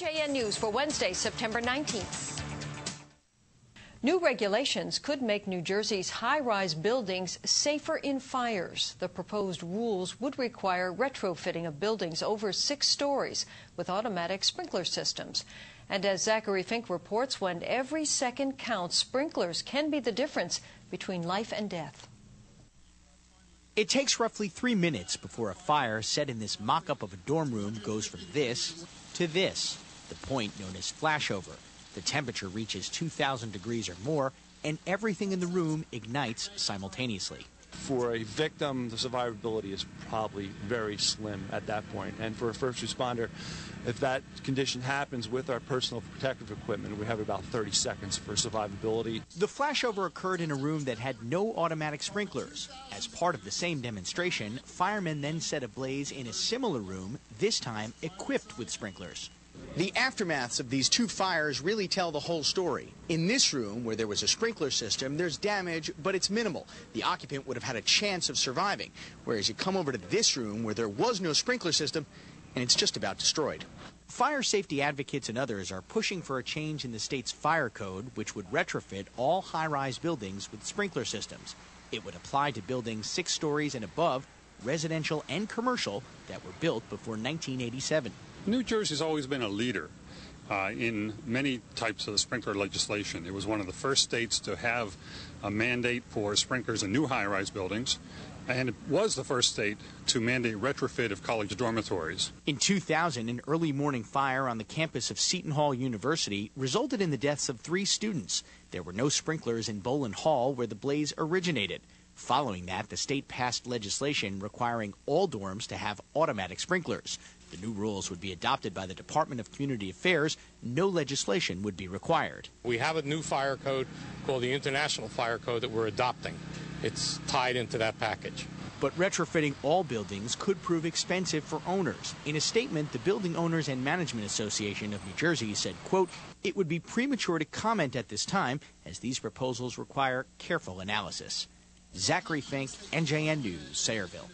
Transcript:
NJN News for Wednesday, September 19th. New regulations could make New Jersey's high-rise buildings safer in fires. The proposed rules would require retrofitting of buildings over 6 stories with automatic sprinkler systems. And as Zachary Fink reports, when every second counts, sprinklers can be the difference between life and death. It takes roughly 3 minutes before a fire set in this mock-up of a dorm room goes from this to this, the point known as flashover. The temperature reaches 2,000 degrees or more, and everything in the room ignites simultaneously. For a victim, the survivability is probably very slim at that point. And for a first responder, if that condition happens with our personal protective equipment, we have about 30 seconds for survivability. The flashover occurred in a room that had no automatic sprinklers. As part of the same demonstration, firemen then set ablaze in a similar room, this time equipped with sprinklers. The aftermaths of these 2 fires really tell the whole story. In this room, where there was a sprinkler system, there's damage, but it's minimal. The occupant would have had a chance of surviving. Whereas you come over to this room, where there was no sprinkler system, and it's just about destroyed. Fire safety advocates and others are pushing for a change in the state's fire code, which would retrofit all high-rise buildings with sprinkler systems. It would apply to buildings 6 stories and above, residential and commercial, that were built before 1987. New Jersey's always been a leader in many types of sprinkler legislation. It was one of the first states to have a mandate for sprinklers in new high-rise buildings, and it was the first state to mandate retrofit of college dormitories. In 2000, an early morning fire on the campus of Seton Hall University resulted in the deaths of 3 students. There were no sprinklers in Boland Hall, where the blaze originated. Following that, the state passed legislation requiring all dorms to have automatic sprinklers. The new rules would be adopted by the Department of Community Affairs. No legislation would be required. We have a new fire code called the International Fire Code that we're adopting. It's tied into that package. But retrofitting all buildings could prove expensive for owners. In a statement, the Building Owners and Management Association of New Jersey said, quote, "It would be premature to comment at this time, as these proposals require careful analysis." Zachary Fink, NJN News, Sayreville.